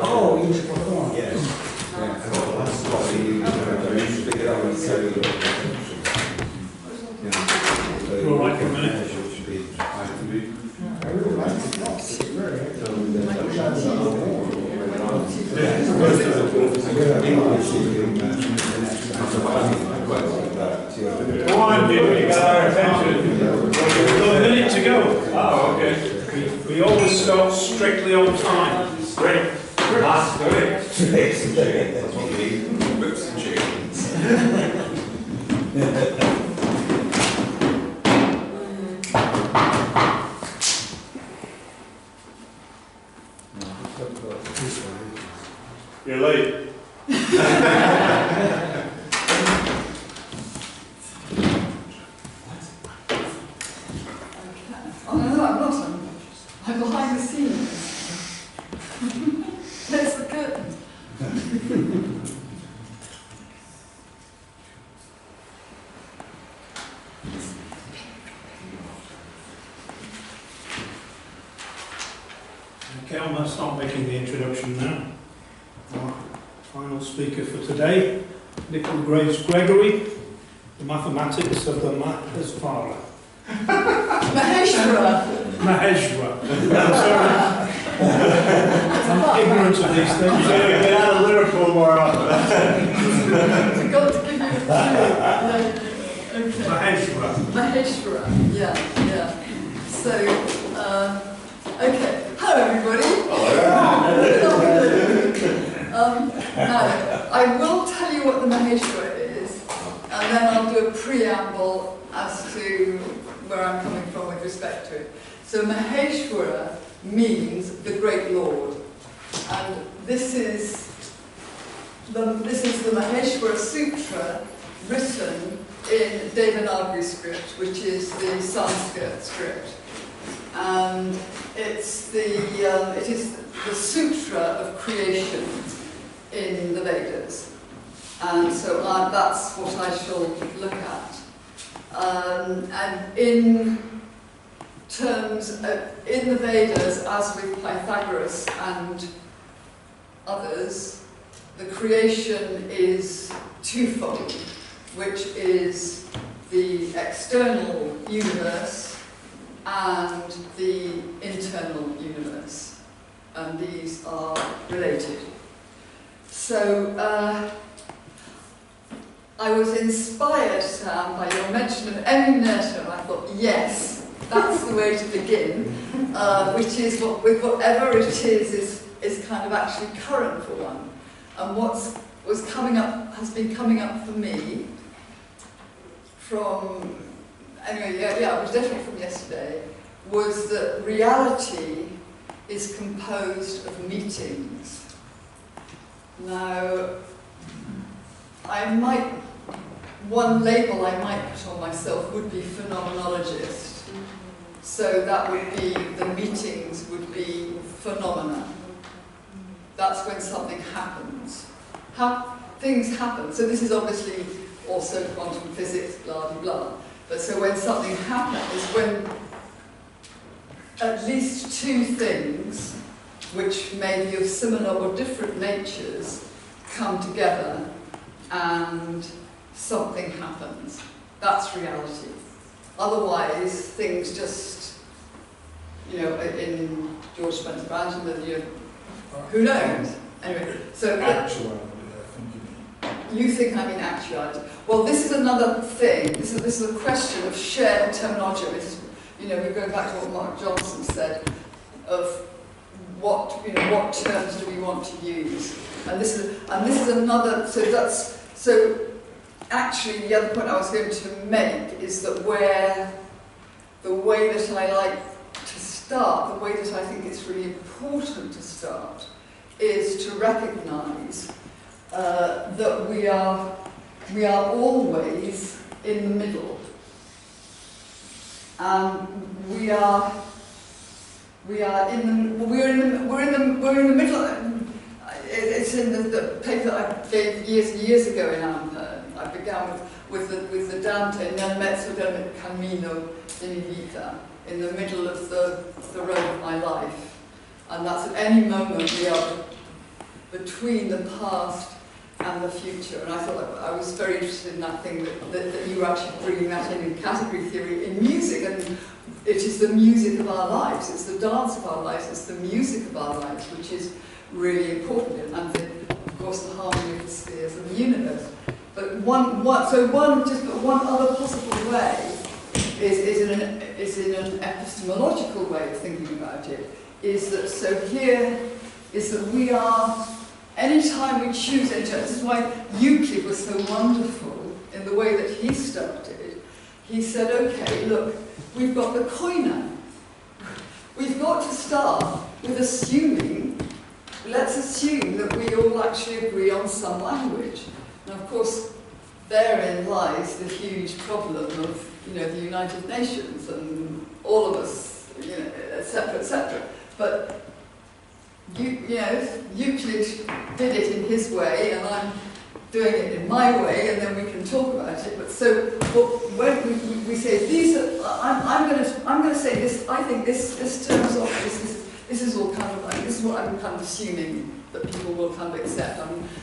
Oh, you should perform. Yes. That's what we pick it up and say. All right, for a minute. I really like it. No, it's really. Come on, people, you got our attention. We've got a minute to go. Oh, okay. We always start strictly on time. Great. That's good. That's what we need. Whips and chickens. You're late. Oh no, I'm not. I'm behind the scenes. There's the curtain. Okay, I'm going to start making the introduction now. Our final speaker for today, Nicola Gregory, the mathematics of the Mahesvara. Mahesvara. Mahesvara. I'm sorry. I'm ignorant of these things. Get out of Liverpool more often. Forgot to give you a clue. Okay. Mahesvara. Mahesvara. Yeah. So, okay. Hello, everybody. Now, I will tell you what the Mahesvara is, and then I'll do a preamble as to where I'm coming from with respect to it. So Mahesvara means the Great Lord, and this is the Mahesvara Sutra written in Devanagari script, which is the Sanskrit script, and it is the sutra of creation in the Vedas, and so that's what I shall look at. And in terms of, in the Vedas, as with Pythagoras and others, the creation is twofold, which is the external universe and the internal universe, and these are related. So I was inspired, Sam, by your mention of Emineta, and I thought, yes, that's the way to begin, which is with whatever it is kind of actually current for one. And has been coming up for me from, anyway, it was definitely from yesterday, was that reality is composed of meetings. Now, one label I might put on myself would be phenomenologist. So that would be, the meetings would be phenomena. That's when something happens. Things happen. So this is obviously also quantum physics, blah, blah, blah. But so when something happens is when at least two things, which may be of similar or different natures, come together and something happens. That's reality. Otherwise, things just, in George Spencer Branton, who knows? Anyway, so Actuality, I think you think I mean actuality. Well, this is another thing. This is a question of shared terminology. We're going back to what Mark Johnson said of what terms do we want to use, and this is another. So actually, the other point I was going to make is that the way that I like to start, the way that I think it's really important to start, is to recognise that we are always in the middle, and we're in the middle. It's in the paper that I gave years and years ago in ANPA. I began with the Dante nel mezzo del cammino di vita, in the middle of the road of my life. And that's at any moment we are between the past and the future. And I thought I was very interested in that thing that you were actually bringing that in category theory in music. And it is the music of our lives, it's the dance of our lives, it's the music of our lives, which is really important. And of course the harmony of the spheres of the universe. But one other possible way is in an epistemological way of thinking about it, is that, so here is that we are, anytime we choose, this is why Euclid was so wonderful in the way that he started. He said, okay, look, we've got the koine. We've got to start with assuming, let's assume that we all actually agree on some language. And of course, therein lies the huge problem of, the United Nations and all of us, etc., etc. But Euclid did it in his way, and I'm doing it in my way, and then we can talk about it. But so when we say these are, I'm going to say this. I think this terms of this is all kind of like, this is what I'm kind of assuming that people will kind of accept.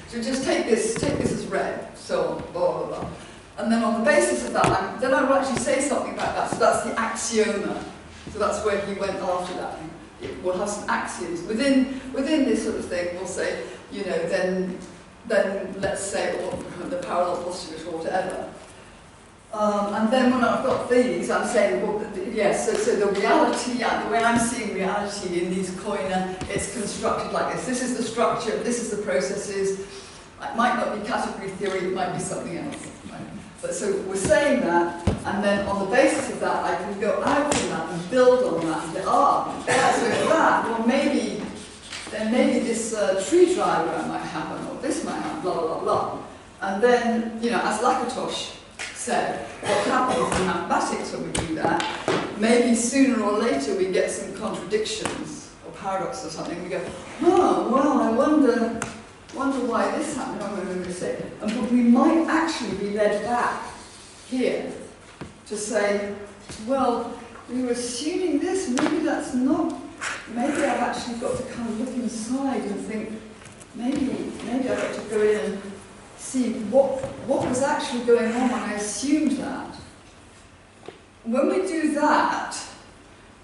So just take this as read. So blah blah blah. And then on the basis of that, then I will actually say something about that. So that's the axioma. So that's where he went after that. We'll have some axioms within this sort of thing. We'll say, then let's say the parallel postulate or whatever. And then when I've got these, I'm saying, well, yes. So the reality, the way I'm seeing reality in these koine, it's constructed like this. This is the structure. This is the processes. It might not be category theory. It might be something else. Right? But so we're saying that, and then on the basis of that, I can go out from that and build on that and say, so that, well, maybe this tree diagram might happen, or this might happen, blah, blah, blah. And then, as Lakatos said, what happens in mathematics when we do that, maybe sooner or later we get some contradictions or paradox or something. We go, well, I wonder why this happened. I'm going to say, but we might actually be led back here to say, well, we were assuming this, maybe that's not, maybe I've actually got to kind of look inside and think, maybe I've got to go in and see what was actually going on when I assumed that. When we do that,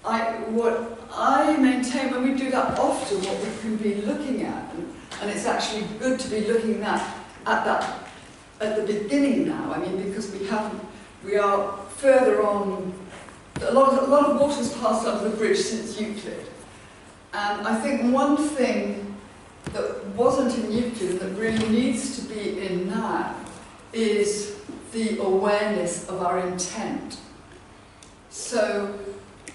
what I maintain, when we do that often, what we can be looking at, and it's actually good to be looking at that at the beginning now. I mean, because we are further on. A lot of water's passed under the bridge since Euclid, and I think one thing that wasn't in Euclid and that really needs to be in now is the awareness of our intent. So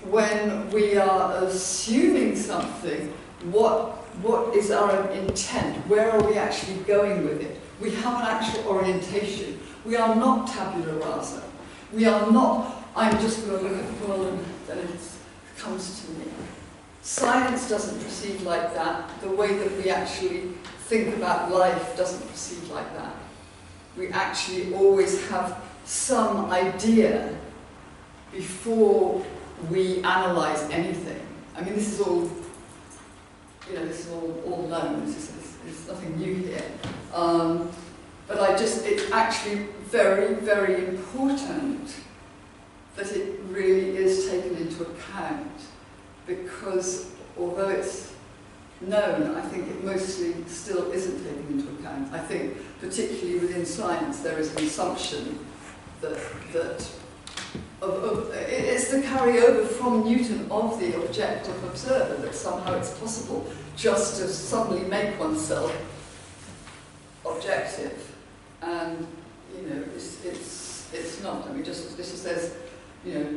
when we are assuming something, what is our intent? Where are we actually going with it? We have an actual orientation. We are not tabula rasa. We are not, I'm just going to look at the world and then it comes to me. Science doesn't proceed like that. The way that we actually think about life doesn't proceed like that. We actually always have some idea before we analyze anything. I mean, this is all, this is all known. There's nothing new here. But it's actually very, very important that it really is taken into account, because although it's known, I think it mostly still isn't taken into account. I think, particularly within science, there is an assumption that it's the carryover from Newton of the objective observer, that somehow it's possible just to suddenly make oneself objective, and it's not. I mean, just as there's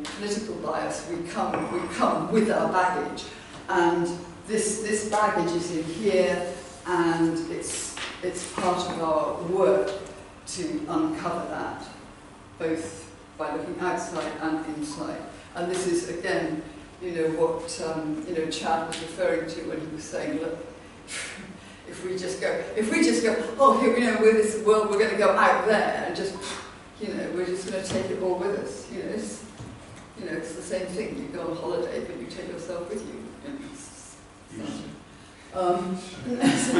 political bias, we come with our baggage, and this baggage is in here, and it's part of our work to uncover that, both by looking outside and inside. And this is again, what Chad was referring to when he was saying, look, if we just go, oh, here with this world, we're going to go out there and just, we're just going to take it all with us. It's the same thing. You go on holiday, but you take yourself with you. I'm just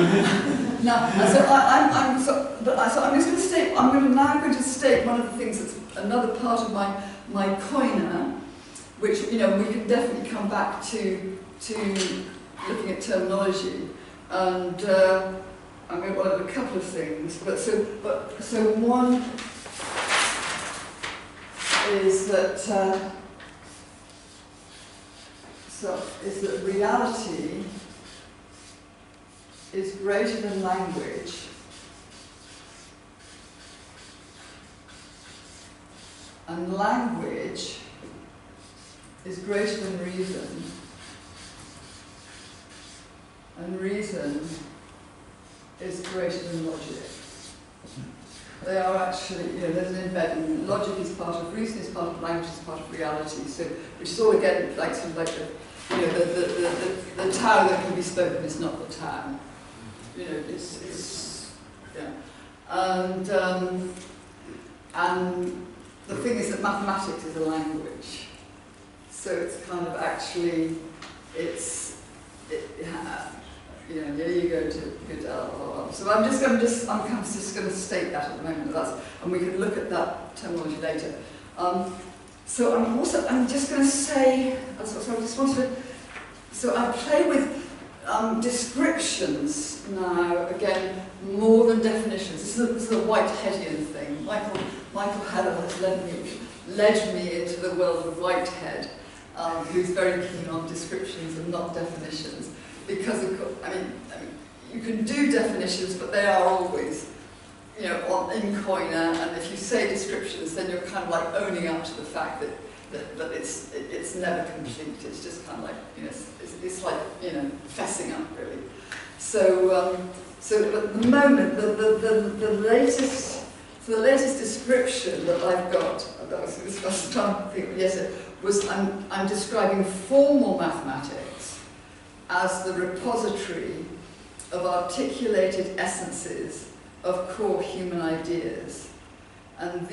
going to state. I'm now going to state one of the things that's another part of my coiner, which we can definitely come back to looking at terminology, and I'm going to want a couple of things. So one is that reality is greater than language, and language is greater than reason, and reason is greater than logic. They are actually, there's an embedding. Logic is part of reason, is part of language, is part of reality. So, which is all again like sort of like the Tao that can be spoken is not the Tao. And the thing is that mathematics is a language. So it's kind of actually, here you go to good. So I'm just going to state that at the moment. And we can look at that terminology later. So I'm just going to say. So I play with descriptions now. Again, more than definitions. This is a Whiteheadian thing. Michael Heller has led me into the world of Whitehead, who's very keen on descriptions and not definitions. Because you can do definitions, but they are always, in coiner. And if you say descriptions, then you're kind of like owning up to the fact that it's never complete. It's just kind of like it's like fessing up really. So at the moment the latest description that I've got, I'm describing formal mathematics as the repository of articulated essences of core human ideas. And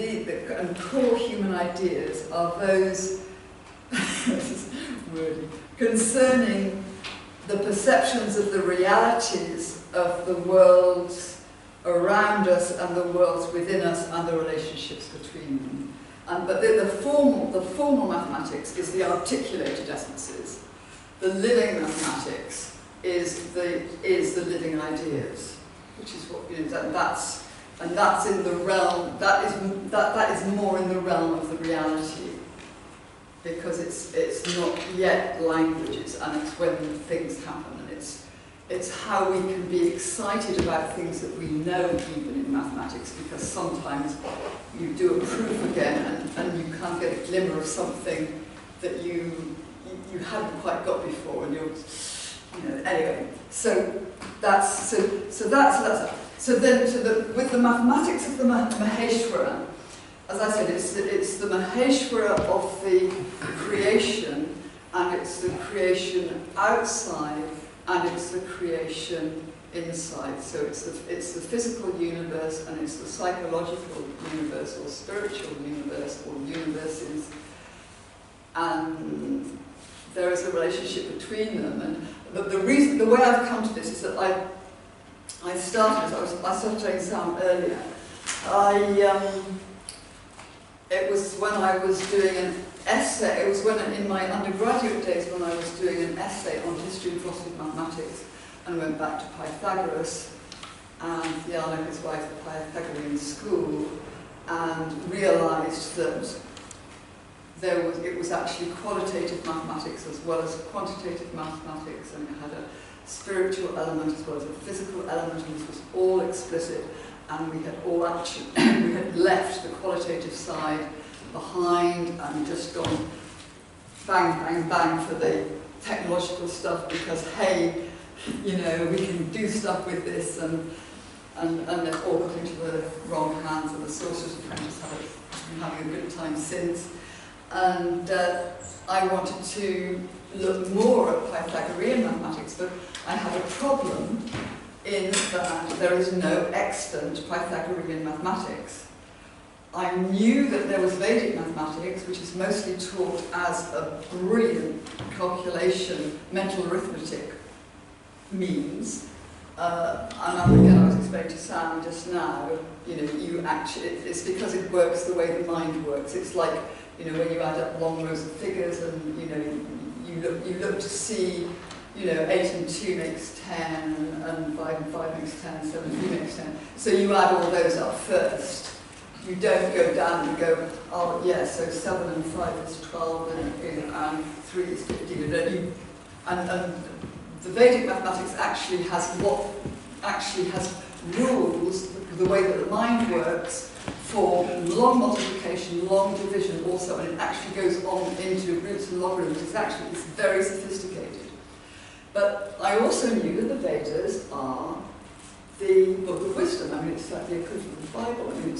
core human ideas are those this is wordy, concerning the perceptions of the realities of the worlds around us and the worlds within us and the relationships between them. But the formal mathematics is the articulated essences. The living mathematics is the living ideas, which is what that's in the realm. That is more in the realm of the reality, because it's not yet language, and it's when things happen, and it's how we can be excited about things that we know even in mathematics, because sometimes you do a proof again and you can't get a glimmer of something that you hadn't quite got before, and anyway. So with the mathematics of the Mahesvara, as I said, it's the Mahesvara of the creation, and it's the creation outside, and it's the creation inside. So it's the physical universe, and it's the psychological universe, or spiritual universe, or universes, and there is a relationship between them. And the way I've come to this is that I started doing sound earlier. It was when I was doing an essay. It was in my undergraduate days when I was doing an essay on history and philosophy of mathematics, and went back to Pythagoras and Yana, his wife, the Pythagorean school, and realised that it was actually qualitative mathematics as well as quantitative mathematics, and it had a spiritual element as well as a physical element, and this was all explicit, and we had all actually we had left the qualitative side behind and just gone bang, bang, bang for the technological stuff, because hey, we can do stuff with this, and it all got into the wrong hands, and the Sorcerer's Apprentice have been having a good time since. And I wanted to look more at Pythagorean mathematics, but I had a problem in that there is no extant Pythagorean mathematics. I knew that there was Vedic mathematics, which is mostly taught as a brilliant calculation, mental arithmetic means. And again, I was explaining to Sam just now, you actually, it's because it works the way the mind works. It's like, when you add up long rows of figures and, you look to see, 8 and 2 makes 10, and 5 and 5 makes 10, 7 and 3 makes 10. So you add all those up first. You don't go down and go, oh yeah, so 7 and 5 is 12, and 3 is 15. And the Vedic mathematics actually has rules, the way that the mind works, for long multiplication, long division also, and it actually goes on into roots and logarithms. It's very sophisticated. But I also knew that the Vedas are the book of wisdom. I mean, it's like the equivalent of the Bible. I mean,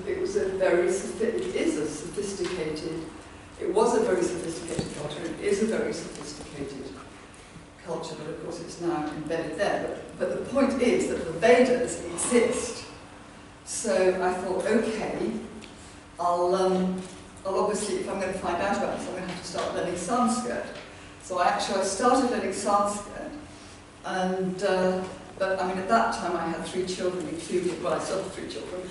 it was a very sophisticated culture. It is a very sophisticated culture, but of course it's now embedded there. But the point is that the Vedas exist. So I thought, okay, I'll obviously, if I'm going to find out about this, I'm going to have to start learning Sanskrit. So I started learning Sanskrit, and but I mean, at that time I had 3 children, including, well, I still have 3 children.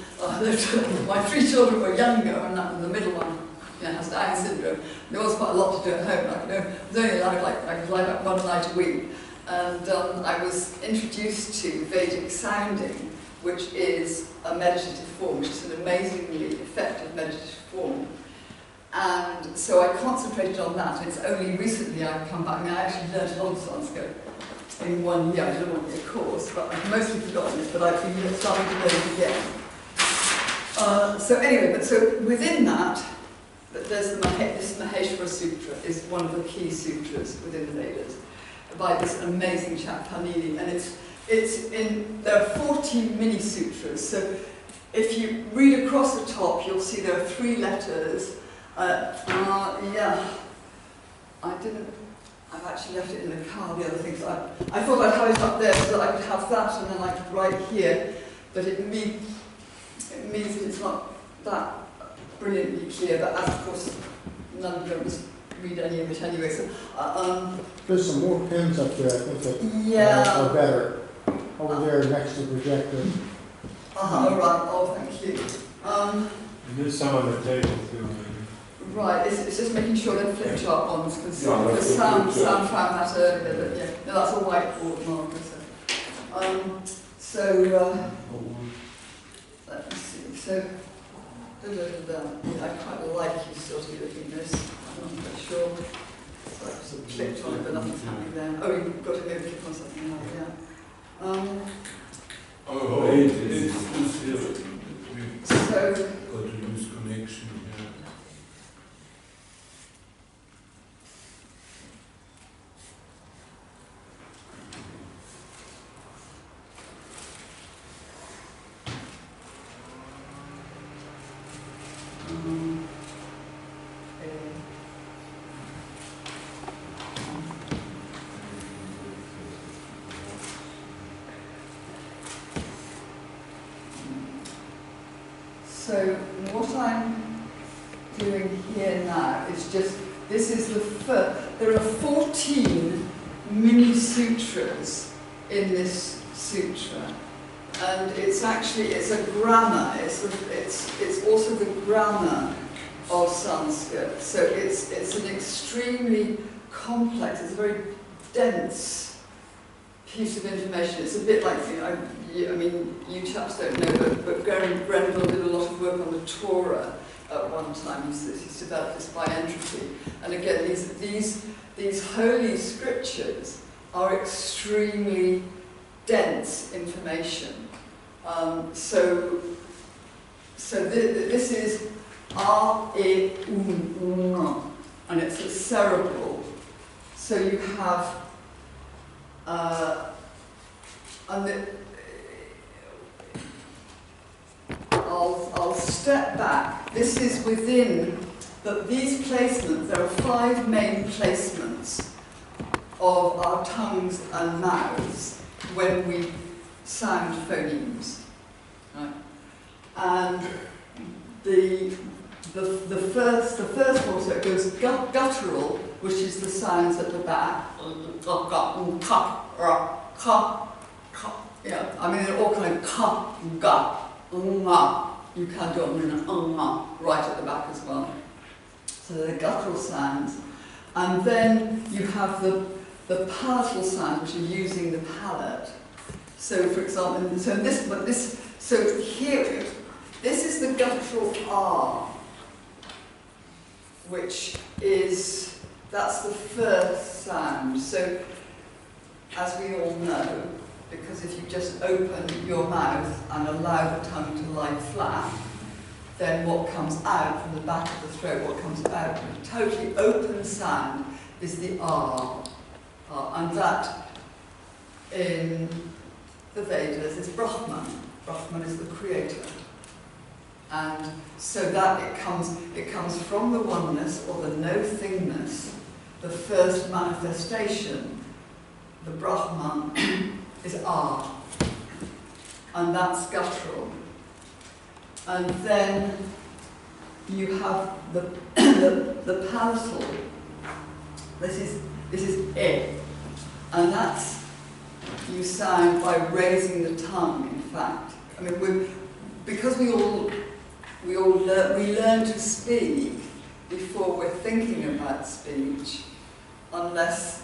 My 3 children were younger, and the middle one has Down syndrome. There was quite a lot to do at home. I was only allowed I could lie about 1 night a week, and I was introduced to Vedic sounding, which is a meditative form, which is an amazingly effective meditative form. And so I concentrated on that, and it's only recently I've come back. I mean, I actually learned a lot of Sanskrit in 1 year. I didn't want to be a course, but I've mostly forgotten it, but I've been starting to learn it again. So anyway, so within that, there's this Mahesvara Sutra, is one of the key sutras within the Vedas, by this amazing chap, Panini, and there are 14 mini sutras, so if you read across the top, you'll see there are 3 letters. I've actually left it in the car, the other things. I thought I'd have it up there so that I could have that, and then I could write here, but it means that it's not that brilliantly clear, but as of course, none of them read any of it anyway, so... There's some more pins up there, I think, that are better. Over there next to the projector. All right. Oh, thank you. And there's some on the table too. Right. It's just making sure they're flip chart ones, because Sam found that earlier. But yeah, no, that's a whiteboard marker. Let me see. So, I quite like you sort of looking at this. I'm not quite sure. So I've sort of clicked on it, but nothing's happening there. Oh, you've got to maybe click on something now. Yeah. It's here. So, Got to lose connection. So what I'm doing here now is just, this is the first, there are 14 mini sutras in this sutra, and it's a grammar, it's also the grammar of Sanskrit, so it's an extremely complex, it's a very dense piece of information. It's a bit like, I mean, you chaps don't know, but Gregory did a lot of work on the Torah at one time. He's developed this by entropy. And again, these holy scriptures are extremely dense information. So this is and it's a cerebral. So you have I'll step back. This is within these placements. There are 5 main placements of our tongues and mouths when we sound phonemes. Right? And the first one, so it goes guttural, which is the sounds at the back, ka, ka. Yeah, I mean they're all kind of ka, ga, nga. You can do them in an nga right at the back as well. So they're guttural sounds. And then you have the palatal sounds, which are using the palate. So, for example, so here, this is the guttural R, which is, that's the first sound. So, as we all know, because if you just open your mouth and allow the tongue to lie flat, then what comes out from the back of the throat, what comes out from a totally open sound, is the R. And that, in the Vedas, is Brahman. Brahman is the creator. And so that it comes from the oneness, or the no-thingness, the first manifestation. The Brahman is R. And that's guttural. And then you have the palatal. This is E. And that's, you sound by raising the tongue, in fact. I mean, because we learn to speak before we're thinking about speech, unless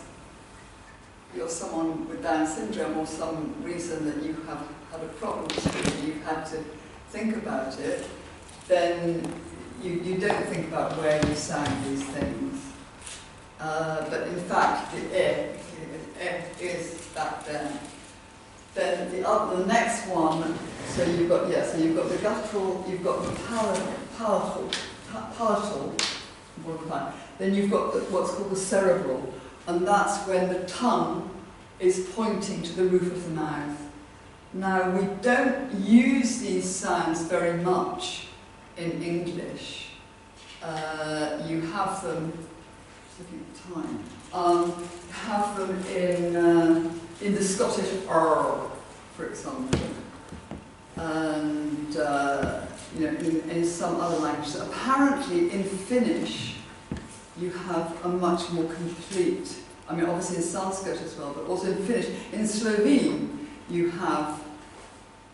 you're someone with Down syndrome or some reason that you have had a problem speaking, you've had to think about it, then you don't think about where you sound these things. But in fact, the is that there. Then the next one, so you've got the guttural, you've got the palatal, then you've got what's called the cerebral, and that's when the tongue is pointing to the roof of the mouth. Now, we don't use these sounds very much in English. You have them, have them in the Scottish R, for example, and in some other languages. Apparently, in Finnish, you have a much more complete. I mean, obviously in Sanskrit as well, but also in Finnish. In Slovene, you have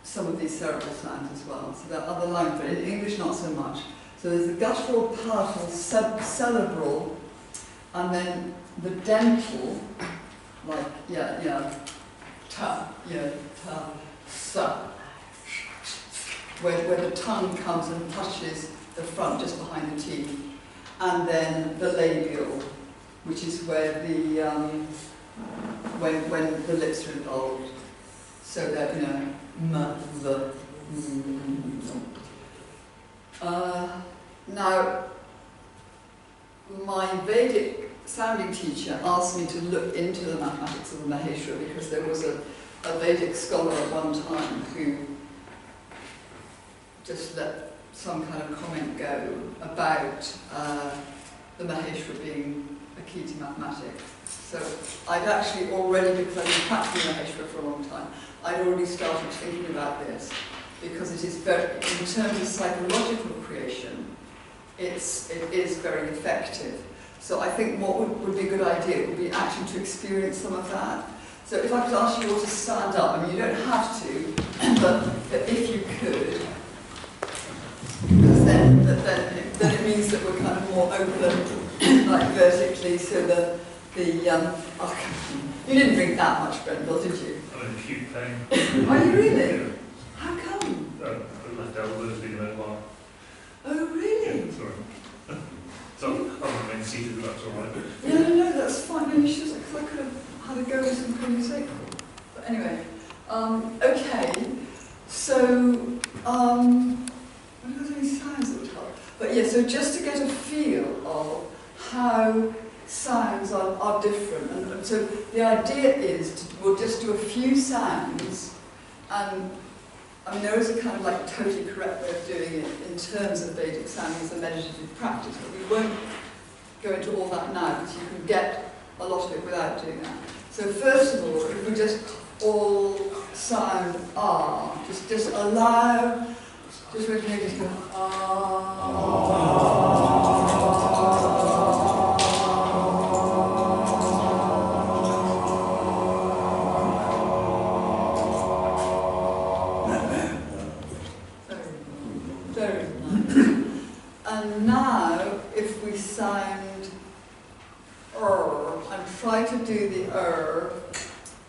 some of these cerebral sounds as well. So there are other languages, but in English, not so much. So there's the guttural, palatal, cerebral, and then the dental, like, ta, sa, where the tongue comes and touches the front, just behind the teeth. And then the labial, which is where the, when the lips are involved. So that, now, my Vedic sounding teacher asked me to look into the mathematics of the Mahesvara, because there was a Vedic scholar at one time who just let some kind of comment go about the Mahesvara being a key to mathematics. So I'd actually already, because I've been practicing Mahesvara for a long time, I'd already started thinking about this, because it is very, in terms of psychological creation, it is very effective. So I think what would be a good idea would be actually to experience some of that. So if I could ask you all to stand up, I mean, you don't have to, but if you could, because then it means that we're kind of more open, like vertically, so you didn't drink that much, Brendel, did you? I'm in acute pain. Are you really? Yeah. How come? I left elbow has been a bit long. Oh, really? Yeah, sorry. So I'll remain seated if that's all right. No, that's fine. No, you should, because I could have had a go with some conversation. But anyway, okay. So, I don't have any sounds that would help. But yeah, so just to get a feel of how sounds are different. And so the idea is we'll just do a few sounds, and I mean, there is a kind of like totally correct way of doing it in terms of Vedic sounding as a meditative practice, but we won't go into all that now, because you can get a lot of it without doing that. So first of all, if we just all sound R, just allow, just really just go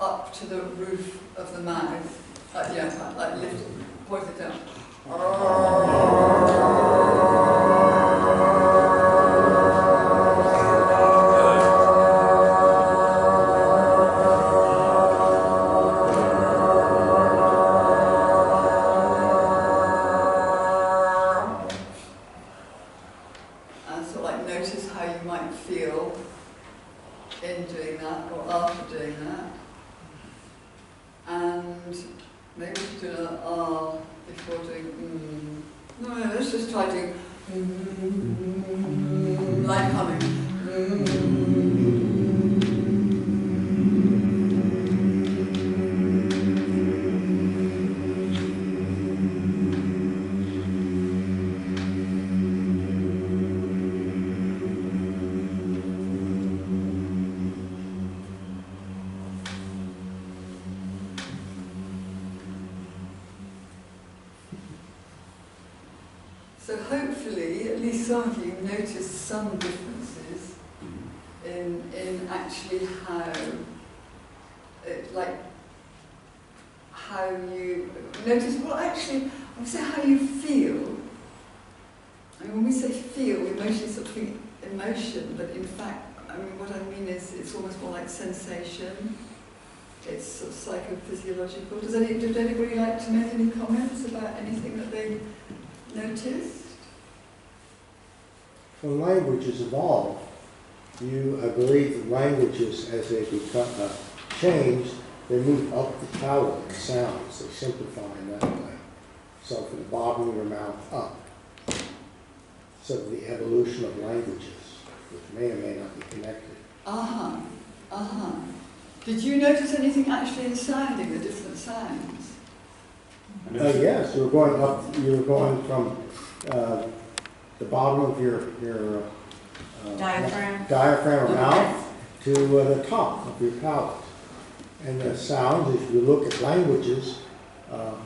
up to the roof of the mouth. Yeah, like lift it, point it down. And so like notice how you might feel in doing that or after doing that. And maybe we should do another R before doing No, let's just try doing like humming. So hopefully, at least some of you notice some differences in actually how, how you notice. Well, actually, I would say how you feel. I mean, when we say feel, we mostly sort of think emotion, but in fact, I mean, what I mean is it's almost more like sensation. It's sort of psychophysiological. Did anybody like to make any comments about anything that they noticed? When languages evolve, I believe that languages, as they become changed, they move up the palate in sounds. They simplify in that way. So from the bottom of your mouth up. So the evolution of languages, which may or may not be connected. Did you notice anything actually in sounding, the different sounds? Yes, you were going up. You were going from the bottom of your diaphragm or mouth to the top of your palate. And the sounds, if you look at languages,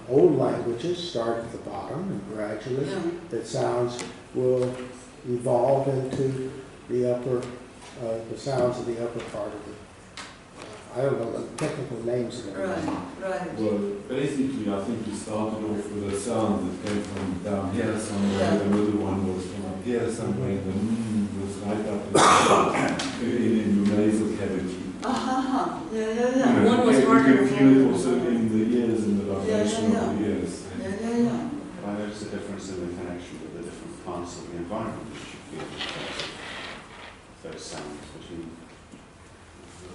old languages start at the bottom, and gradually the sounds will evolve into the upper, the sounds of the upper part of the. I don't know the technical names of it. Right. Well, basically, I think we started off with a sound that came from down here somewhere, the middle one was from up here somewhere, and the was right up in the nasal cavity. Yeah. One was you harder can than feel it the also other. in the ears, in the vibration of the ears. Yeah. I notice a difference in the connection with the different parts of the environment that you feel in terms of those sounds. Between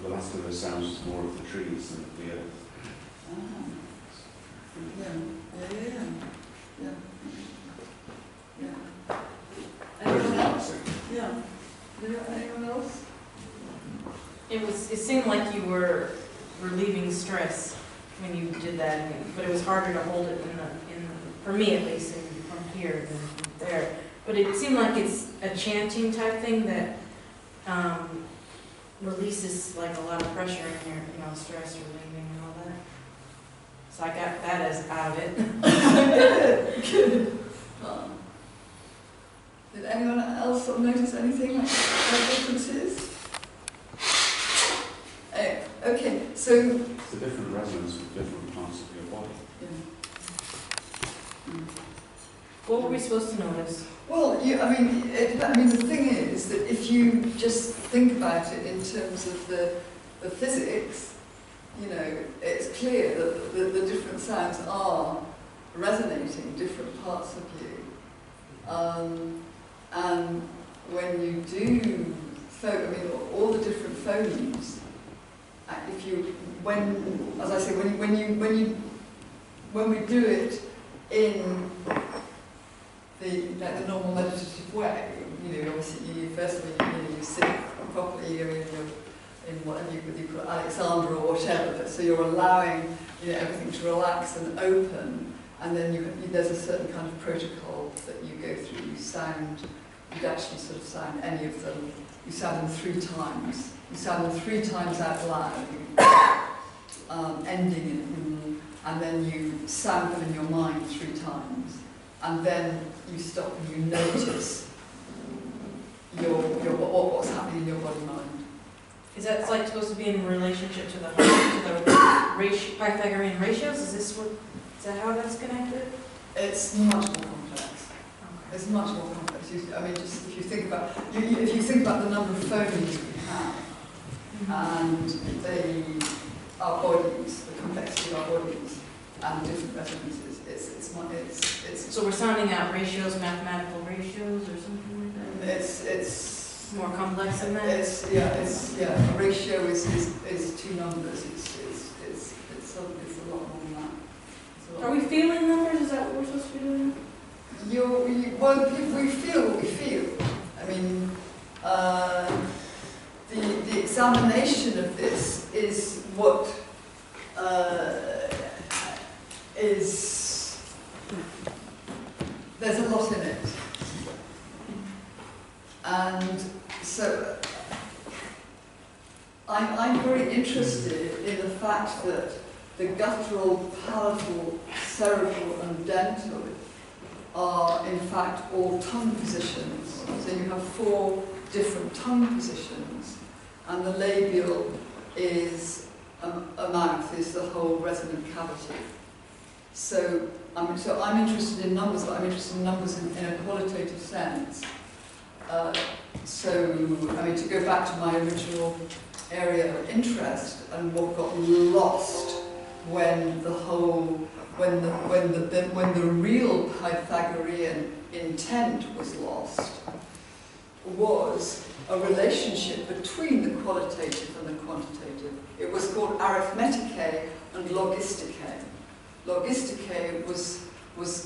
the last of those sounds was more of the trees than the earth. Yeah. Very Anyone else? relaxing. Yeah. Anyone else? It seemed like you were relieving stress when you did that, but it was harder to hold it for me at least, from here than from there. But it seemed like it's a chanting type thing that releases like a lot of pressure in your, stress relieving and all that. So I got that as out of it. Good. Did anyone else sort of notice anything like differences? Okay, so It's a different resonance with different parts of your body. What were we supposed to notice? well, I mean, the thing is that if you just think about it in terms of the physics, it's clear that the different sounds are resonating in different parts of you. And when you do all the different phonemes, when we do it in the normal meditative way, obviously you sit properly, you're in whatever you call Alexander or whatever, so you're allowing everything to relax and open, and then there's a certain kind of protocol that you go through. You'd actually sort of sound any of them. You sound them 3 times. You sound them 3 times out loud, ending in and then you sound them in your mind 3 times, and then you stop and you notice what's happening in your body mind. Is that like supposed to be in relationship to the Pythagorean ratios? Is that how that's connected? It's much more complex. It's much more complex. I mean, just if you think about the number of phonemes we have, and our bodies, the complexity of our bodies, and different resonances, So we're sounding out ratios, mathematical ratios, or something like that. It's more complex than that. A ratio is two numbers. It's a lot more than that. Are we feeling numbers? Is that what we're supposed to be doing? Well, if we feel what we feel. I mean, the examination of this is what there's a lot in it. And so I'm very interested in the fact that the guttural, palatal, cerebral and dental are in fact all tongue positions. So you have 4 different tongue positions, and the labial is a mouth, is the whole resonant cavity. So I'm interested in numbers, but I'm interested in numbers in a qualitative sense. To go back to my original area of interest and what got lost when the real Pythagorean intent was lost was a relationship between the qualitative and the quantitative. It was called arithmeticae and logisticae. Logisticae was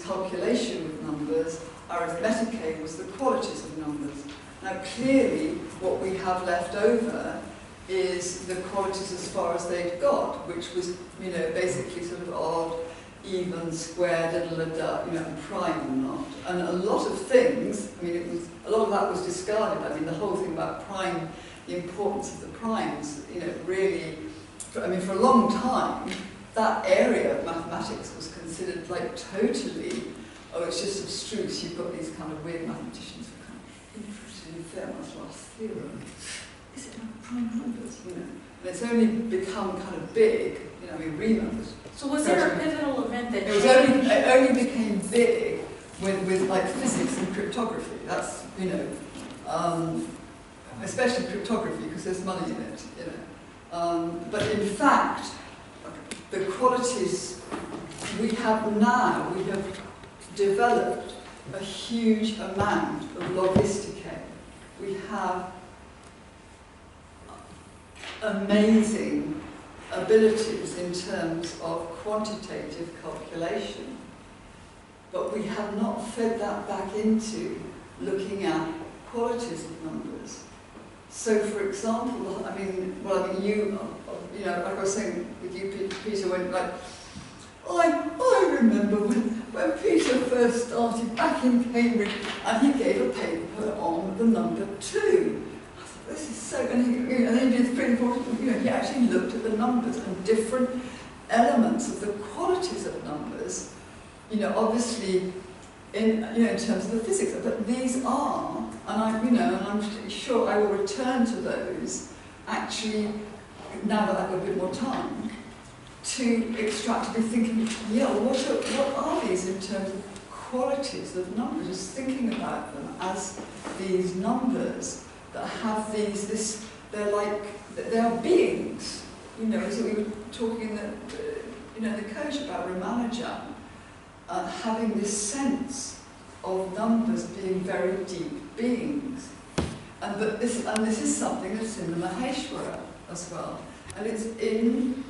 calculation with numbers, arithmeticae was the qualities of numbers. Now clearly what we have left over is the qualities as far as they'd got, which was, basically sort of odd, even, square, da-da-da-da, and prime and not. And a lot of things, a lot of that was discarded. I mean, the whole thing about prime, the importance of the primes, really, for a long time, that area of mathematics was considered like totally, it's just abstruse. You've got these kind of weird mathematicians who are kind of interested in Fermat's last theorem. Is it not prime numbers, And it's only become kind of big, Riemann was. So was there a pivotal event that it only became big with like physics and cryptography. That's, especially cryptography because there's money in it, But in fact, the qualities we have developed a huge amount of logisticae. We have amazing abilities in terms of quantitative calculation, but we have not fed that back into looking at qualities of numbers. So, for example, like I was saying with you, Peter, when I remember when Peter first started back in Cambridge, and he gave a paper on the number 2. This is so, and then he did pretty important, he actually looked at the numbers and different elements of the qualities of numbers, obviously in terms of the physics, but these are, and I'm sure I will return to those actually now that I've got a bit more time to extract, to be thinking, what are these in terms of qualities of numbers, just thinking about them as these numbers that have they are beings, so we were talking the coach about Ramanujan, having this sense of numbers being very deep beings. And this is something that's in the Mahesvara as well. And it's in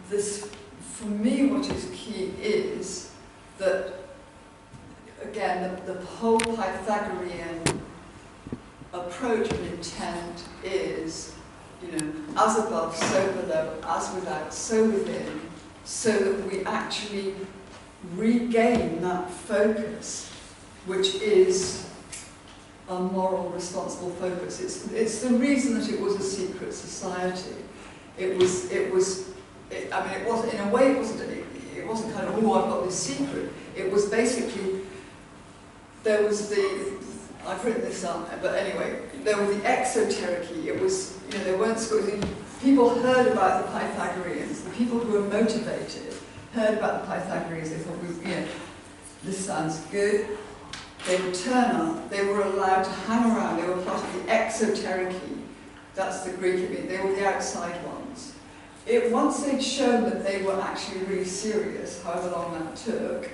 this, for me, what is key is that, again, the whole Pythagorean approach and intent is, as above, so below, as without, so within, so that we actually regain that focus, which is a moral, responsible focus. It's the reason that it was a secret society. It wasn't, in a way, it wasn't kind of, I've got this secret. It was basically, there was the I've written this up, but anyway, there was the exotericy. It was, there weren't schools. People heard about the Pythagoreans. The people who were motivated heard about the Pythagoreans. They thought, this sounds good. They would turn up. They were allowed to hang around. They were part of the exotericy. That's the Greek. They were the outside ones. Once they'd shown that they were actually really serious, however long that took,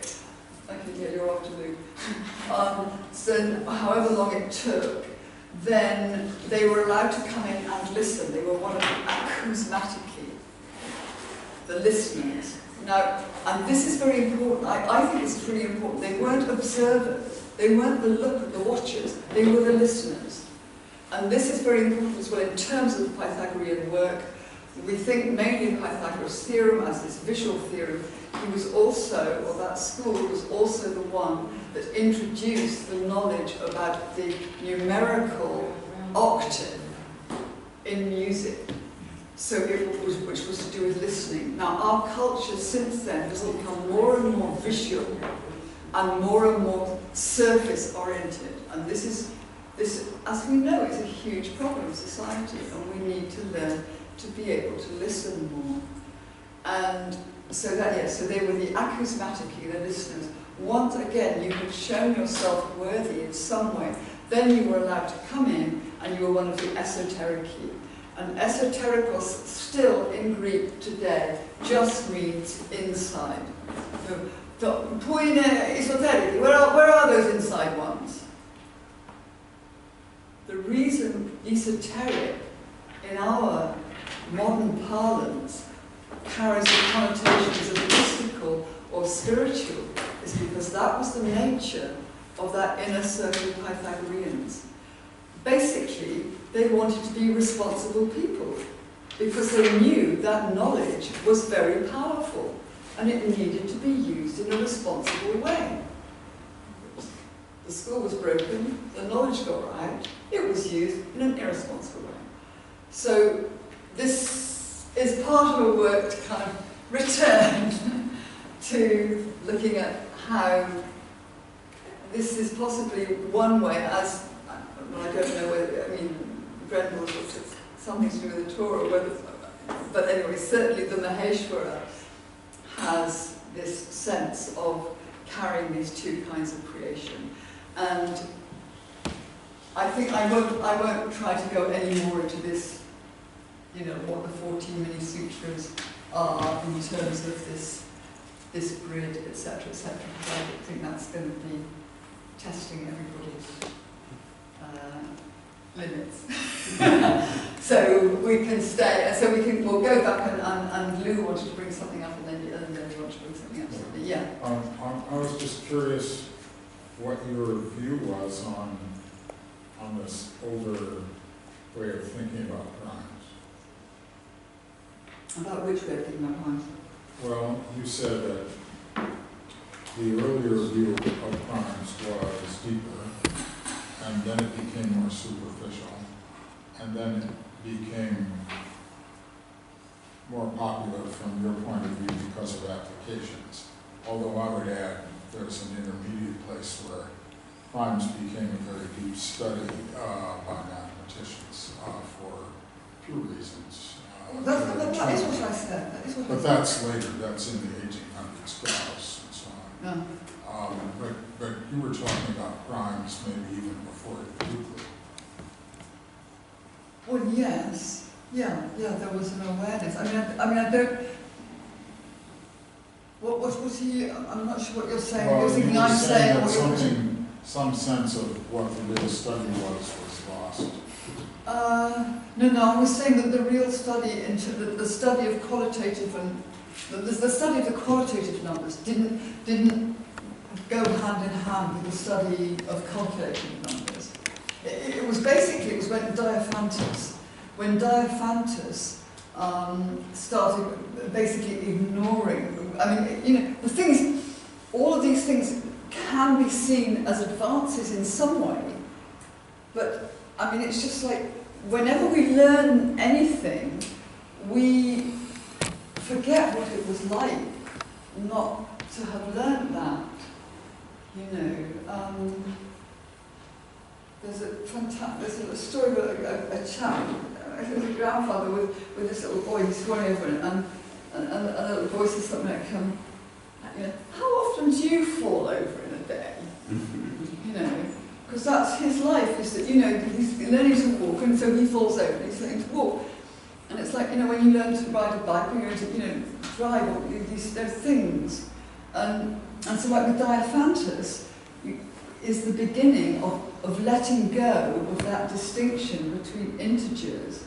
okay, you're off to Luke. So however long it took, then they were allowed to come in and listen. They were one of the acousmatici, the listeners. Now, and this is very important. I think this is really important. They weren't observers. They weren't the watchers. They were the listeners. And this is very important as well in terms of the Pythagorean work. We think mainly of Pythagoras' theorem as this visual theorem. He was also, or that school was also the one that introduced the knowledge about the numerical octave in music. So which was to do with listening. Now our culture since then has become more and more visual and more surface oriented. And this, as we know, is a huge problem in society, and we need to learn to be able to listen more. And so they were the acousmatici, the listeners. Once again, you had shown yourself worthy in some way, then you were allowed to come in, and you were one of the esoterici. And esoterikos, still in Greek today, just means inside. Who είναι esoterici? Where are those inside ones? The reason esoteric in our modern parlance carries the connotations of mystical or spiritual is because that was the nature of that inner circle of Pythagoreans. Basically, they wanted to be responsible people because they knew that knowledge was very powerful and it needed to be used in a responsible way. The school was broken, the knowledge got out, it was used in an irresponsible way. So this is part of a work to kind of return to looking at how this is possibly one way, as I don't know whether, Grendel looked at something to do with the Torah, but anyway, certainly the Mahesvara has this sense of carrying these two kinds of creation. And I think I won't try to go any more into this, what the 14 mini sutras are in terms of this grid, etc., etc. Because I think that's going to be testing everybody's limits. So we can stay. So we'll go back and Lou wanted to bring something up, and then you want to bring something up. Yeah. I was just curious what your view was on this older way of thinking about crimes. About which way of thinking about crimes? Well, you said that the earlier view of crimes was deeper, and then it became more superficial, and then it became more popular from your point of view because of applications. Although I would add there's an intermediate place where crimes became a very deep study by mathematicians for few reasons. That is what I said. But that's later. That's in the 1800s, Gauss and so on. Yeah. But you were talking about crimes maybe even before Euclid. Well, yes. Yeah, there was an awareness. I don't... What are you... I'm not sure what you're saying. Well, you're thinking you were I'm saying that what you're... some sense of what the real study was lost. No, I was saying that the real study into the study of qualitative and the study of the qualitative numbers didn't go hand in hand with the study of calculating numbers. It was when Diophantus started basically ignoring. The thing is, all of these things can be seen as advances in some way, but it's just like whenever we learn anything, we forget what it was like not to have learned that. there's a story about a chap, his grandfather with this little boy, he's going over it, and the little boy says something like, you know, how often do you fall over in a day? You know, because that's his life, is that, you know, he's learning to walk, and so he falls over, and he's learning to walk. And it's like, you know, when you learn to ride a bike, or you learn to, you know, drive, or those things. And so like with diaphantus, is the beginning of letting go of that distinction between integers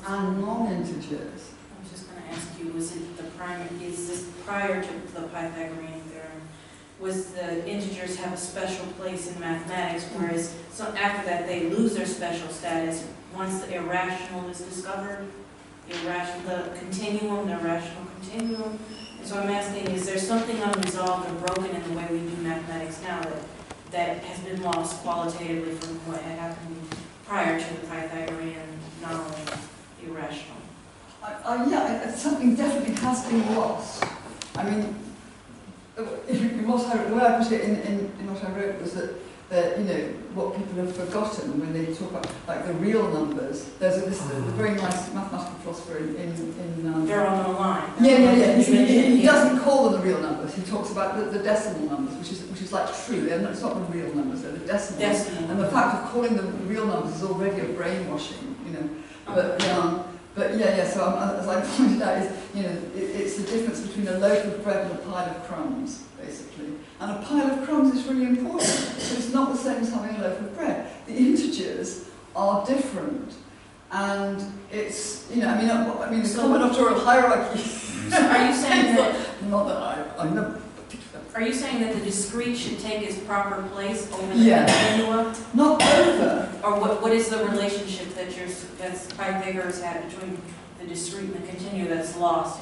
and non-integers. I was just going to ask you, is this prior to the Pythagorean theorem? Was the integers have a special place in mathematics, whereas after that they lose their special status once the irrational is discovered? The irrational continuum. And so I'm asking, is there something unresolved or broken in the way we do mathematics now that has been lost qualitatively from what had happened prior to the Pythagorean knowledge, irrational? Yeah, something definitely has been lost. I mean, the way I put it in what I wrote was that you know, what people have forgotten when they talk about like the real numbers. There's a very nice mathematical philosopher in they're on the line. Yeah. He doesn't call them the real numbers. He talks about the decimal numbers, which is like true. It's not the real numbers. They're the decimal. And the fact of calling them real numbers is already a brainwashing. You know, but yeah. So as I pointed out, you know, it's the difference between a loaf of bread and a pile of crumbs, basically. And a pile of crumbs is really important. So it's not the same as having a loaf of bread. The integers are different, and it's, you know, I mean, the combinatorial hierarchy. Are you saying that? Not that I'm not. Are you saying that the discrete should take its proper place over the continua? Not over. Or what is the relationship that's Pythagoras had between the discrete and the continua that's lost?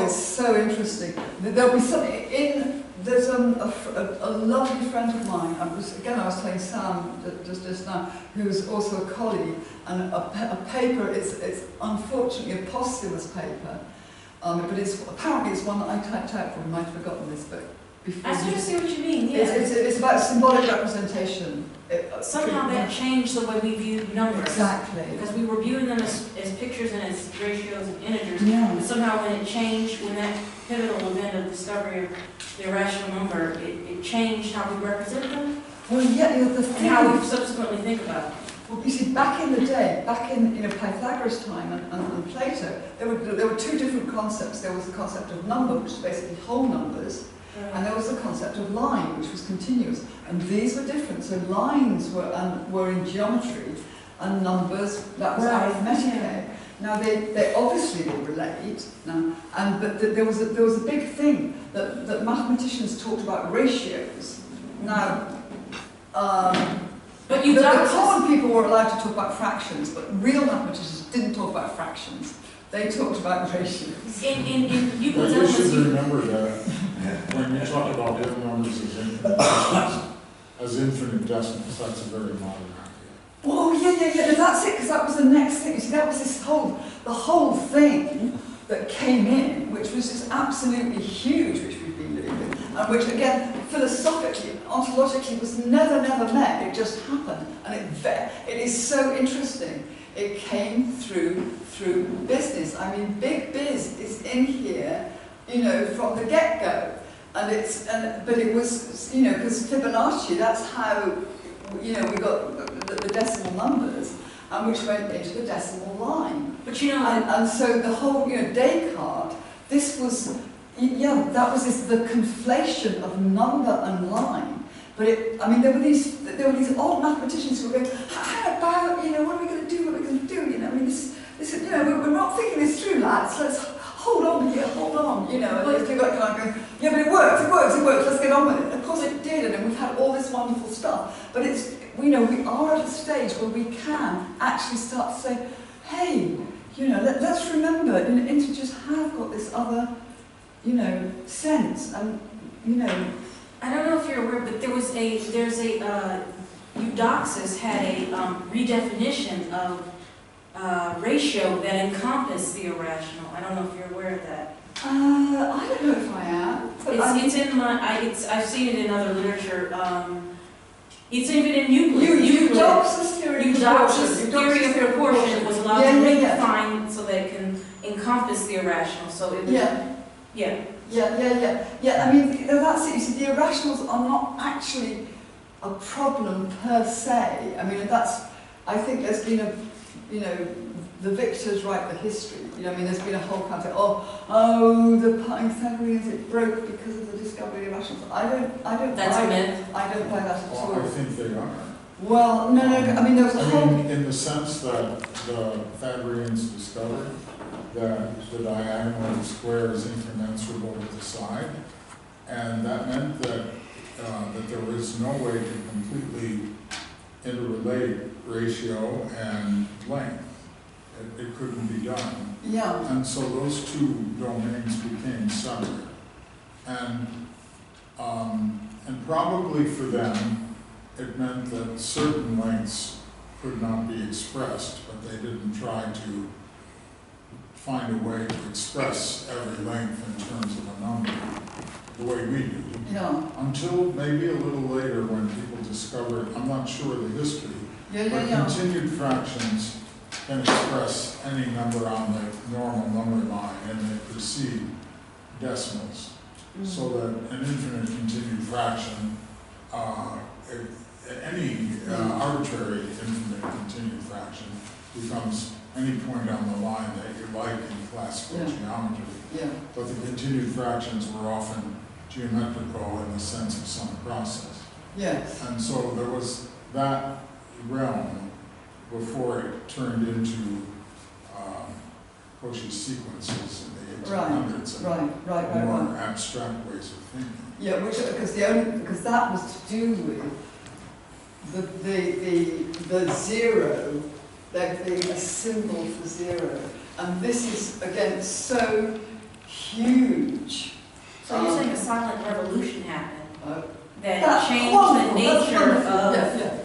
It's so interesting. There'll be something there's a lovely friend of mine. I was telling Sam just now, who's also a colleague, and a paper. It's unfortunately a posthumous paper. But apparently it's one that I typed out for him. I'd forgotten this, but before. I sort of see what you mean, yeah. It's about symbolic representation. Somehow that changed the way we viewed numbers. Exactly. Because we were viewing them as pictures and as ratios and integers. Yeah. But somehow when it changed, when that pivotal event of discovery of the irrational number, it changed how we represent them. Well, yeah, the thing. And how we subsequently think about them. Well, you see, back in the day, back in Pythagoras' time and Plato, there were two different concepts. There was the concept of number, which is basically whole numbers, and there was the concept of line, which was continuous. And these were different. So lines were in geometry, and numbers, that was arithmetic. Now they obviously will relate. But there was a big thing that mathematicians talked about ratios. Now. But the common people were allowed to talk about fractions, but real mathematicians didn't talk about fractions. They talked about ratios. You should remember that when you talk about real numbers as infinite decimals, that's a very modern idea. Oh yeah. That's it, because that was the next thing. You see, that was the whole thing that came in, which was just absolutely huge, which we've been living with, and which again, philosophically, ontologically, was never met. It just happened, and it is so interesting. It came through business. I mean, big biz is in here, you know, from the get-go, but it was, you know, because Fibonacci. That's how, you know, we got the decimal numbers, and which went into the decimal line. But you know, and so the whole, you know, Descartes. This was. Yeah, that was the conflation of number and line. But there were these old mathematicians who were going, how about, you know, what are we going to do? You know, I mean, this you know, we're not thinking this through, lads. Let's hold on here, you know. And they've got kind of going, yeah, but it works. Let's get on with it. Of course it did, and we've had all this wonderful stuff. But we are at a stage where we can actually start to say, hey, you know, let's remember, you know, integers have got this other, you know, sense, and, you know. I don't know if you're aware, but there's a Eudoxus had a redefinition of ratio that encompassed the irrational. I don't know if you're aware of that. I don't know if I am. It's in my, I've seen it in other literature. It's even in Euclid. Euclid's theory of Euclid's proportion. theory of proportion was allowed Yeah, to yeah, yeah. redefine so that it can encompass the irrational. So it was, Yeah. yeah. Yeah, I mean, that's it. You see, the irrationals are not actually a problem per se. I mean, I think there's been the victors write the history. I mean, there's been a whole kind of, the Pythagoreans, it broke because of the discovery of irrationals. I don't That's buy a myth. I don't buy that at Well, I all. think they are. Well, no, I mean, there was a whole... in the sense that the Pythagoreans discovered that the diagonal of the square is incommensurable with the side, and that meant that there was no way to completely interrelate ratio and length. It couldn't be done. Yeah. And so those two domains became separate. And probably for them, it meant that certain lengths could not be expressed, but they didn't try to find a way to express every length in terms of a number, the way we do. Yeah. Until maybe a little later when people discovered, I'm not sure of the history, but continued fractions can express any number on the normal number line, and they precede decimals. So that an infinite continued fraction, any arbitrary infinite continued fraction becomes any point on the line that you like in classical geometry. Yeah. But the continued fractions were often geometrical in the sense of some process. Yes. And so there was that realm before it turned into Cauchy sequences in the 1800s and more abstract ways of thinking. Yeah, because that was to do with the zero, like a symbol for zero, and this is again so huge. So you're saying a silent revolution happened that That's changed wonderful, the nature that's of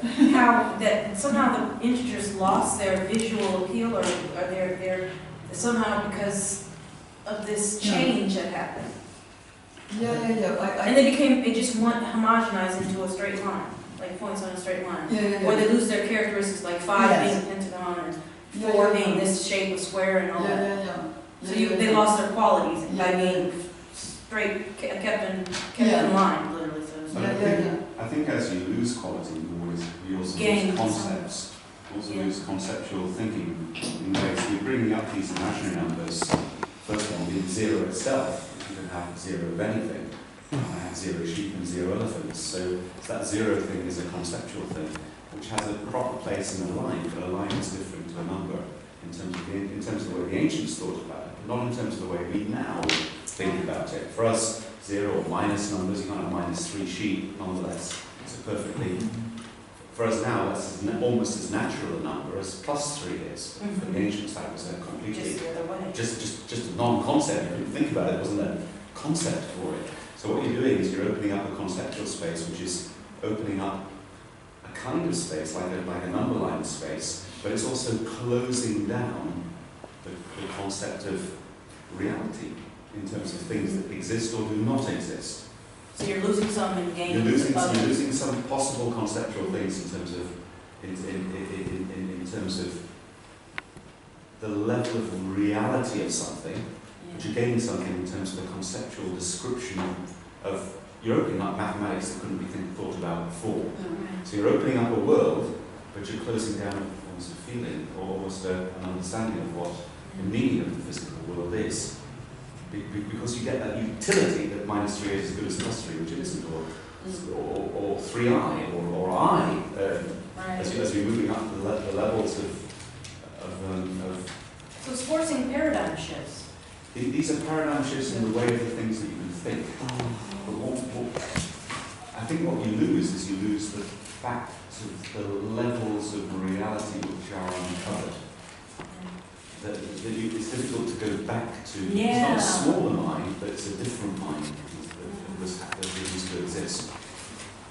wonderful. how that somehow the integers lost their visual appeal, or their somehow because of this change that happened. And they just homogenized into a straight line, like points on a straight line. Or they lose their characteristics, like 5 being a pentagon and 4 being this shape of square and all that. So they lost their qualities by being straight, kept in line, literally. So I think as you lose quality, you also gain lose concepts. Also lose conceptual thinking in ways. You're bringing up these imaginary numbers. First one being zero itself. You don't have zero of anything. I have 0 sheep and 0 elephants. So that zero thing is a conceptual thing, which has a proper place in a line, but a line is different to a number in terms of the way the ancients thought about it, not in terms of the way we now think about it. For us, 0 or minus numbers, you can't have -3 sheep, nonetheless. It's a perfectly, for us now, that's almost as natural a number as +3 is. For the ancients, that was a completely, just a non-concept. You couldn't think about it, it wasn't a concept for it. So what you're doing is you're opening up a conceptual space, which is opening up a kind of space, like a number line space, but it's also closing down the concept of reality in terms of things that exist or do not exist. So you're losing some and gaining You're others. losing some possible conceptual things in terms of the level of reality of something, but you're gaining something in terms of the conceptual description of you're opening up mathematics that couldn't be thought about before. So you're opening up a world, but you're closing down almost a feeling or almost an understanding of what the meaning of the physical world is. Because you get that utility that -3 is as good as +3, which it isn't, or 3i, or I, as you're moving up the levels of So it's forcing paradigm shifts. These are paradigm shifts in the way of the things that you can think. But I think what you lose is you lose the fact of the levels of reality which are uncovered. It's difficult to go back to. It's not a smaller mind, but it's a different mind that used to exist.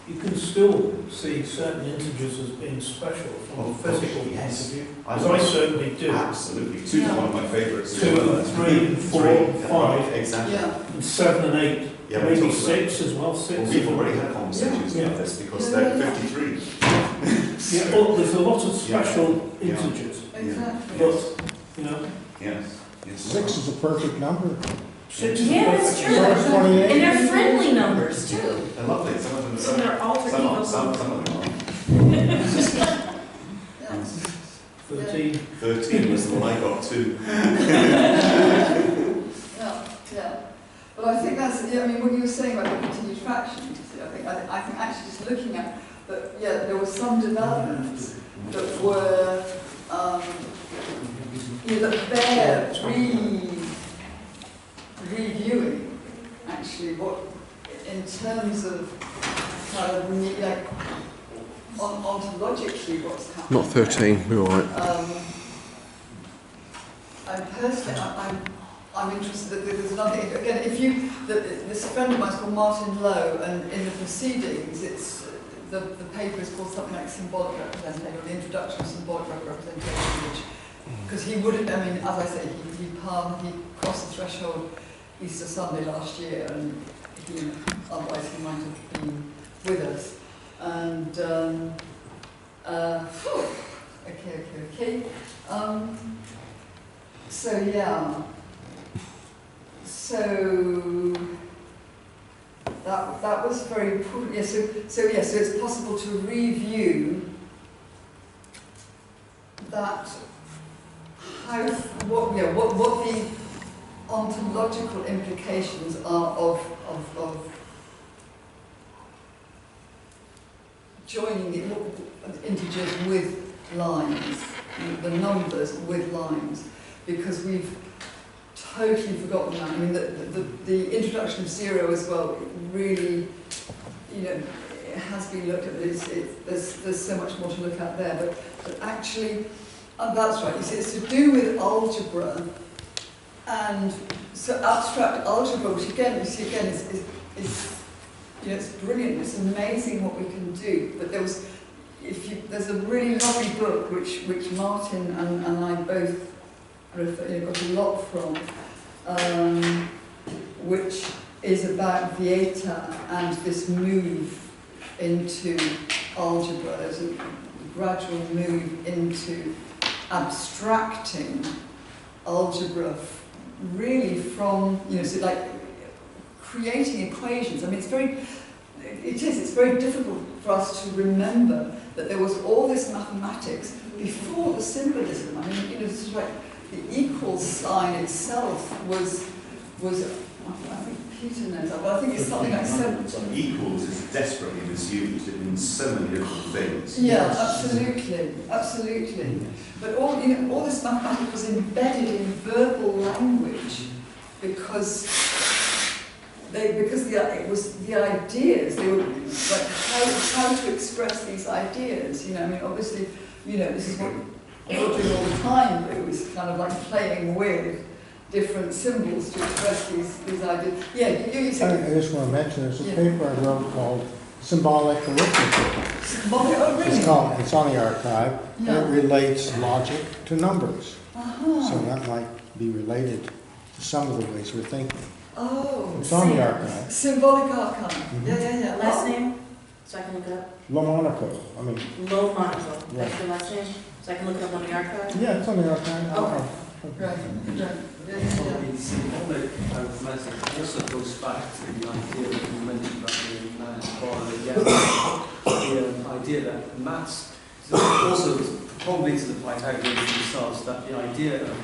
You can still see certain integers as being special from a physical point of view. I certainly do. Absolutely. 2 is one of my favourites. 2 and 3 and 4 and 5. Exactly. And 7 and 8. Maybe 6 as well. 6. Well, we've already had conversations Yeah. about this because they're 53. Yeah, well, there's a lot of special integers, Exactly. but, you know, Yes. Yes. 6 is a perfect number. 6 is Yeah, that's perfect. true. So is 28. And they're friendly numbers too. They're lovely. Some of them. So they're alter Some egos. of them are. Yes. 13. 13 was the one I got too. Yeah. But I think that's, yeah, I mean, what you were saying about the continued fractions, I think actually just looking at that, yeah, there were some developments that were, that bear reviewing, actually, what, in terms of kind of, like, ontologically what's happening. Not 13, we're all right. And personally, I'm interested that there's nothing, again, if you, this friend of mine is called Martin Lowe, and in the proceedings, it's, the paper is called something like symbolic representation, or the introduction of symbolic representation, which, because he wouldn't, I mean, as I say, he crossed the threshold Easter Sunday last year, and otherwise he might have been with us. And, okay. So yeah, so that was very important. Yeah, so it's possible to review that what the ontological implications are of joining the integers with lines, the numbers with lines, because we've totally forgotten that. I mean, the introduction of 0 as well really, it has been looked at. There's so much more to look at there, but actually, that's right. You see, it's to do with algebra, and so abstract algebra, which again, is it's brilliant. It's amazing what we can do. But there's a really lovely book which Martin and I both got a lot from, which is about Vieta and this move into algebra. There's a gradual move into abstracting algebra, really from so like creating equations. I mean, it's very difficult for us to remember that there was all this mathematics before the symbolism. I mean, it's like the equals sign itself was I think Peter knows that, but I think it's something like equals is desperately misused. It means so many different things. Yeah, absolutely. But all this mathematics was embedded in verbal language because it was the ideas. They were like how to express these ideas. I mean, obviously, this is what you're doing all the time. But it was kind of like playing with different symbols to express these ideas. Yeah, you said. I just want to mention there's a paper I wrote called Symbolic Arithmetic. Symbolic, oh really? It's on the archive. Yeah. And it relates logic to numbers. Uh-huh. So that might be related to some of the ways we're thinking. Oh. It's on the archive. Symbolic archive. Mm-hmm. Yeah. Last name, so I can look it up. Monaco. I mean. Low Monaco. Right. That's your last name, so I can look it up on the archive. Yeah, it's on the archive. Okay. Right. The symbolic arithmetic also goes back to the idea that you mentioned about the Mahesvara again, the idea that maths, also probably to the Pythagoreans themselves, that the idea of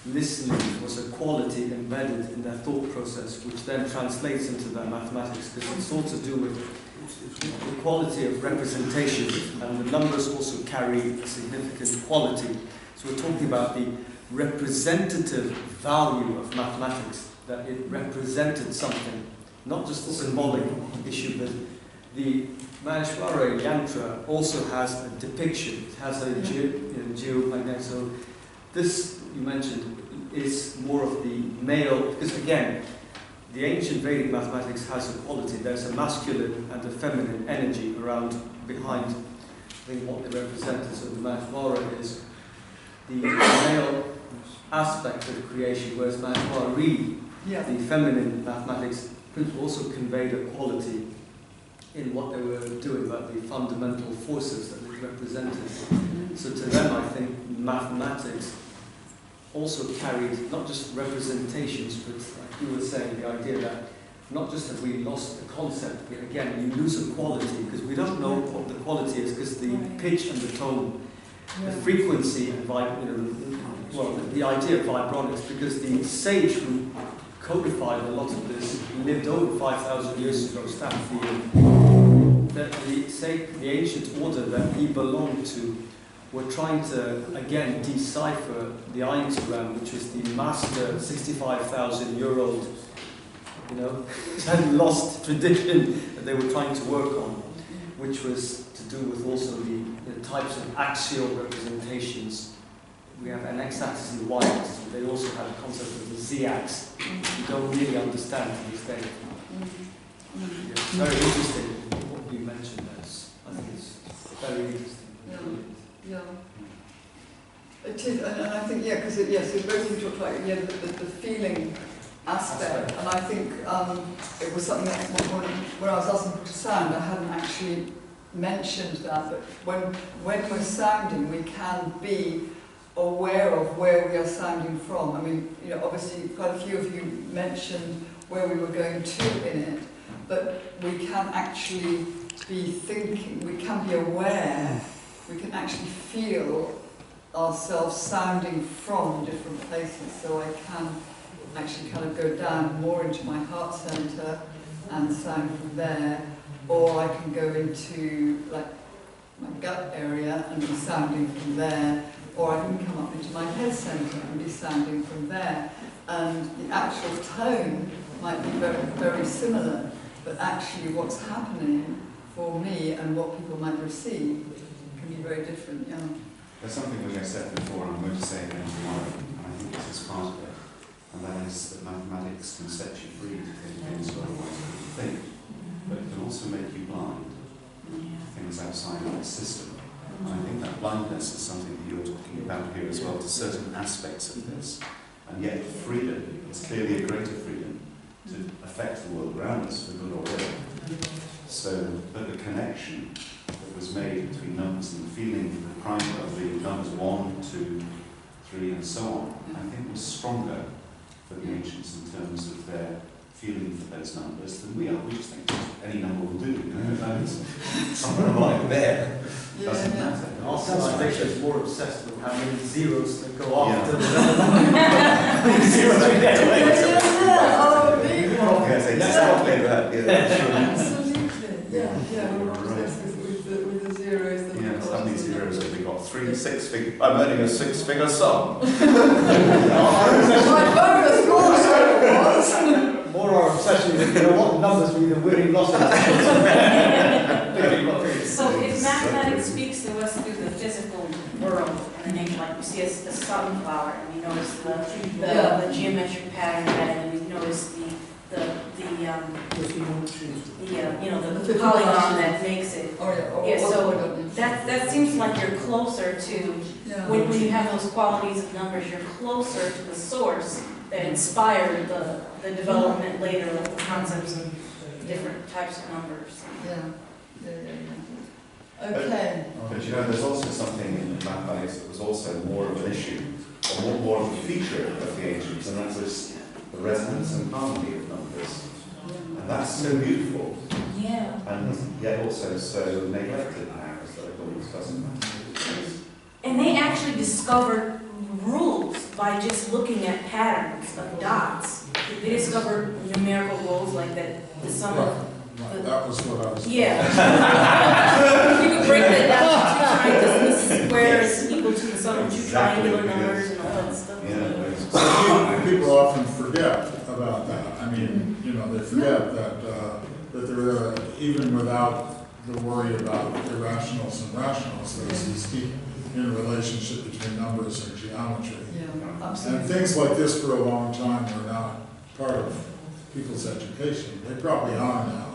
listening was a quality embedded in their thought process, which then translates into their mathematics, because it's all to do with the quality of representation, and the numbers also carry a significant quality. So we're talking about the representative value of mathematics, that it represented something, not just the symbolic issue, but the Mahesvara yantra also has a depiction. It has a geomagnetic. So this, you mentioned, is more of the male, because again, the ancient Vedic mathematics has a quality. There's a masculine and a feminine energy around behind, I think, what they represented. So the Mahesvara is the male aspect of creation, whereas Mahesvara, the feminine mathematics principle, also conveyed a quality in what they were doing about the fundamental forces that they represented. So to them, I think mathematics also carried not just representations, but like you were saying, the idea that not just have we lost the concept, but again, you lose a quality, because we don't know what the quality is, because the pitch and the tone, the frequency and the idea of vibronics, because the sage who codified a lot of this lived over 5,000 years ago, that the ancient order that he belonged to were trying to, again, decipher the Einstein, which was the master 65,000-year-old, and lost tradition that they were trying to work on, which was to do with also the types of axial representations. We have an x-axis and a y-axis, but they also had a concept of the z-axis, which we don't really understand to this day. It's very interesting what you mentioned there. I think it's very interesting. Yeah. It is, and I think, because so both of you talked about the feeling aspect, and I think it was something that when I was asking people to sound, I hadn't actually mentioned that, but when we're sounding, we can be aware of where we are sounding from. I mean, obviously quite a few of you mentioned where we were going to in it, but we can actually be thinking, we can be aware, we can actually feel ourselves sounding from different places. So I can actually kind of go down more into my heart center and sound from there, or I can go into like my gut area and be sounding from there, or I can come up into my head center and be sounding from there. And the actual tone might be very, very similar, but actually what's happening for me and what people might receive can be very different. Yeah. There's something which I said before, I'm going to say again tomorrow, and I think this is part of it, and that is that mathematics can set you free to think things you otherwise couldn't think, but it can also make you blind to things outside of the system. And I think that blindness is something that you're talking about here as well, to certain aspects of this, and yet freedom is clearly a greater freedom to affect the world around us for good or ill. So, but the connection that was made between numbers and the feeling, the prime of the numbers 1, 2, 3, and so on, I think was stronger for the ancients in terms of their feeling for those numbers than we are. We just think any number will do, somewhere along there. Doesn't matter. Our civilization is more obsessed with how many zeros that go after the zeros we get away with. Absolutely. Yeah, we're obsessed with the zeros. Some of these zeros have got 3 6-figure. I'm earning a 6-figure sum. My bonus was. More our obsession is what numbers we either really lost. So if mathematics speaks to us through the physical world, and then like we see a sunflower, and we notice the geometric pattern of that, and we notice the polygon that makes it. So that seems like you're closer to when you have those qualities of numbers, you're closer to the source that inspired the development later of the concepts of different types of numbers. Okay. But there's also something in mathematics that was also more of an issue, or more of a feature of the ancients, and that was the resonance and harmony of numbers. And that's so beautiful. Yeah. And yet also so neglected now, as though it always doesn't matter. And they actually discovered rules by just looking at patterns of dots. They discovered numerical rules like that the sum of that was what I was you could break that down to 2 triangles, the square is equal to the sum of 2 triangular numbers and all that stuff. People often forget about that. I mean, they forget that there, even without the worry about irrationals and rationals, there's this deep interrelationship between numbers and geometry. And things like this for a long time were not part of people's education. They probably are now.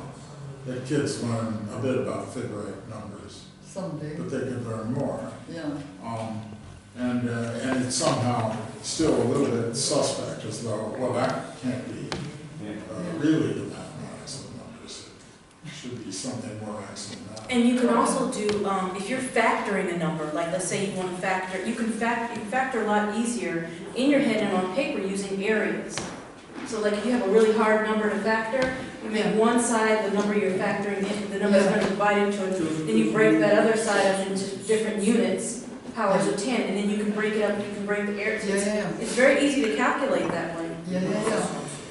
That kids learn a bit about figure-8 numbers. Some do. But they could learn more. Yeah. And it's somehow still a little bit suspect, as though, well, that can't be really the mathematics of the numbers. It should be something more X than that. And you can also do, if you're factoring a number, like let's say you want to factor, you can factor a lot easier in your head and on paper using areas. So like if you have a really hard number to factor, you make one side the number you're factoring in, the number's going to divide into it, then you break that other side up into different units, powers of 10, and then you can break it up, you can break the areas. It's very easy to calculate that way.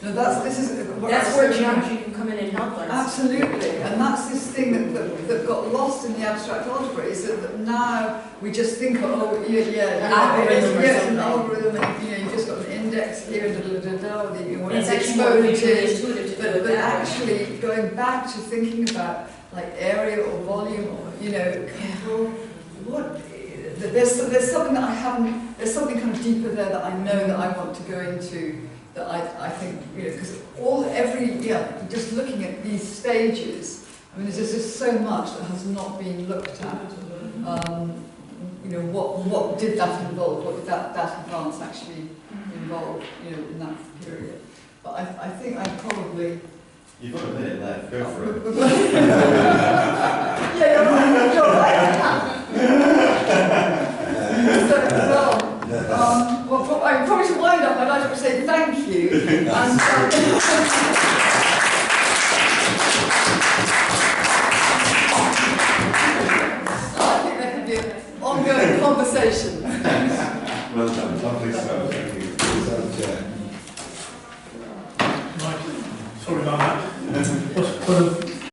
No, that's where geometry can come in and help us. Absolutely, and that's this thing that got lost in the abstract algebra, is that now we just think of, it's an algorithm, and you just got an index here, you want it's to actually more visually expose intuitive to do it but that way. actually going back to thinking about like area or volume, or what there's something that I haven't, there's something kind of deeper there that I know that I want to go into. That I think, because just looking at these stages, I mean, there's just so much that has not been looked at. What did that involve? What did that advance actually involve? In that period. But I think I probably. You've got a minute left. Go for it. You're right. I probably should wind up. I'd like to say thank you. And,